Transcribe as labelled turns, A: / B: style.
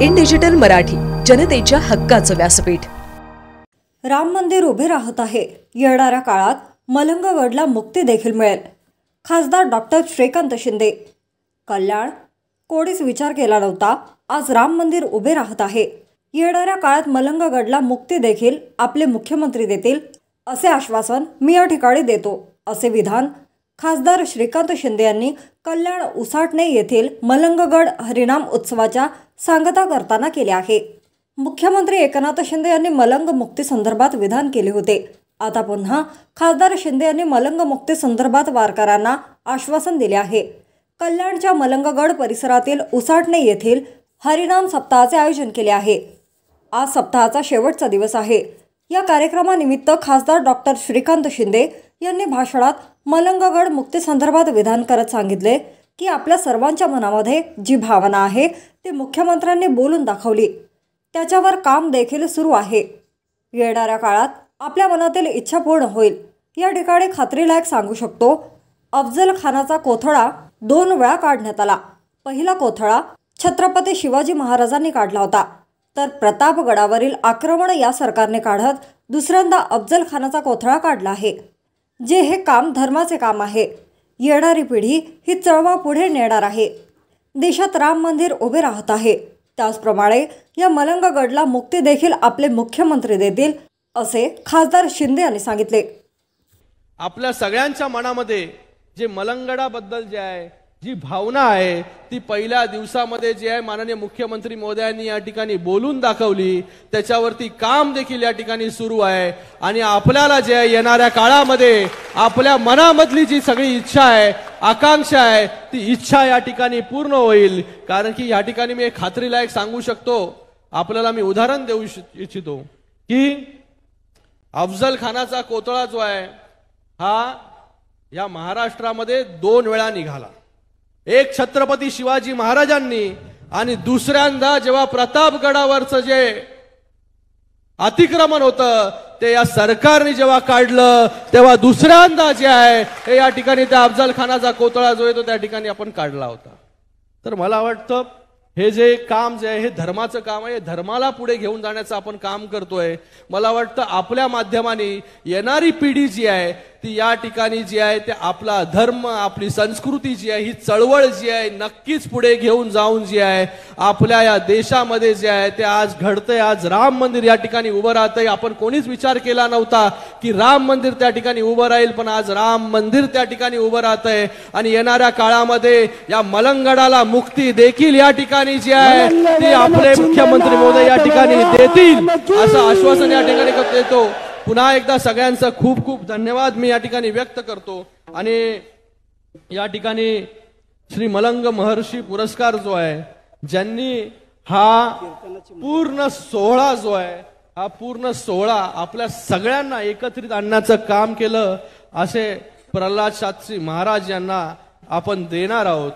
A: In digital Marathi, जनतेच्या हक्काचं व्यासपीठ।
B: राम मंदिर उभे राहत आहे। येणाऱ्या काळात मलंगगडला मुक्ती देखील मिळेल। खासदार डॉक्टर श्रीकांत शिंदे। कल्याण कोणीच विचार केला नव्हता, आज राम मंदिर उभे राहत आहे। येणाऱ्या काळात मलंगगडला मुक्ती देखील आपले मुख्यमंत्री देतील, असे आश्वासन मी या ठिकाणी देतो, असे विधान खासदार श्रीकांत शिंदे यांनी कल्याण उसाटणे येथील मलंगगड हरिनाम उत्सवाच्या सांगता करताना केले आहे। मुख्यमंत्री एकनाथ शिंदे यांनी मलंग मुक्ती संदर्भात विधान केले होते। आता पुन्हा खासदार शिंदे यांनी मलंग मुक्ती संदर्भात वारकऱ्यांना आश्वासन दिले आहे। कल्याणच्या मलंगगड परिसरातील उसाटणे येथील हरिनाम सप्ताहाचे आयोजन केले आहे। आज सप्ताहाचा शेवटचा दिवस आहे। या कार्यक्रमानिमित्त खासदार डॉक्टर श्रीकांत शिंदे यांनी भाषणात मलंगगड मुक्ती संदर्भात विधान करत सांगितले की आपल्या सर्वांच्या मनामध्ये जी भावना आहे ती मुख्यमंत्र्यांनी बोलून दाखवली, त्याच्यावर काम देखील सुरू आहे। येणाऱ्या काळात आपल्या मनातील इच्छा पूर्ण होईल, या ठिकाणी खात्रीलायक सांगू शकतो। अफजल खानाचा कोथळा 2 वेळा काढण्यात आला। पहिला कोथळा छत्रपती शिवाजी महाराजांनी काढला होता, तर प्रतापगडावरील आक्रमण या सरकारने काढत दुसऱ्यांदा अफजल खानाचा कोथळा काढला आहे। जे हे काम धर्माचे काम आहे। येणारी पिढी ही चळवळ पुढे नेणार आहे। देशात राम मंदिर उभे राहत आहे, त्याचप्रमाणे या मलंगगडला मुक्ती देखील आपले मुख्यमंत्री देतील, असे खासदार शिंदे यांनी सांगितले।
C: आपल्या सगळ्यांच्या मनामध्ये जे मलंगडाबद्दल जे आहे जी भावना आहे ती पहिल्या दिवसामध्ये जे आहे माननीय मुख्यमंत्री महोदयांनी या ठिकाणी बोलून दाखवली, त्याच्यावरती काम देखील या ठिकाणी सुरू आहे। आणि आपल्याला जे आहे येणाऱ्या काळामध्ये आपल्या मनामधली जी सगळी इच्छा आहे, आकांक्षा आहे, ती इच्छा या ठिकाणी पूर्ण होईल। कारण की या ठिकाणी मी एक खात्रीलायक सांगू शकतो, आपल्याला मी उदाहरण देऊ इच्छितो की अफजल खानाचा कोथळा जो आहे हा या महाराष्ट्रामध्ये 2 वेळा निघाला। एक छत्रपती शिवाजी महाराजांनी आणि दुसऱ्यांदा जेव्हा प्रतापगडावरचं जे अतिक्रमण होतं ते या सरकारने जेव्हा काढलं, तेव्हा दुसऱ्यांदा जे आहे हे या ठिकाणी त्या अफजल खानाचा कोथळा जो आहे तो त्या ठिकाणी आपण काढला होता। तर मला वाटतं हे जे काम जे आहे हे धर्माचं काम आहे, धर्माला पुढे घेऊन जाण्याचं आपण काम करतोय। मला वाटतं आपल्या माध्यमाने येणारी पिढी जी आहे ती या ठिकाणी जी आहे ते आपला धर्म, आपली संस्कृती जी आहे ही चळवळ जी आहे नक्कीच पुढे घेऊन जाऊन जी आहे आपल्या या देशामध्ये जे आहे ते आज घडतंय। आज राम मंदिर या ठिकाणी उभं राहतंय। आपण कोणीच विचार केला नव्हता की राम मंदिर त्या ठिकाणी उभं राहील, पण आज राम मंदिर त्या ठिकाणी उभं राहतंय। आणि येणाऱ्या काळामध्ये या मलंगडाला मुक्ती देखील या ठिकाणी जी आहे ती आपले मुख्यमंत्री महोदय या ठिकाणी देतील, असं आश्वासन या ठिकाणी देतो। पुन्हा एकदा सगळ्यांचं खूप खूप धन्यवाद मी या ठिकाणी व्यक्त करतो। आणि या ठिकाणी श्री मलंग महर्षी पुरस्कार जो आहे ज्यांनी हा पूर्ण सोहळा जो आहे हा पूर्ण सोहळा आपल्या सगळ्यांना एकत्रित आणण्याचं काम केलं, असे प्रल्हाद शास्त्री महाराज यांना आपण देणार आहोत।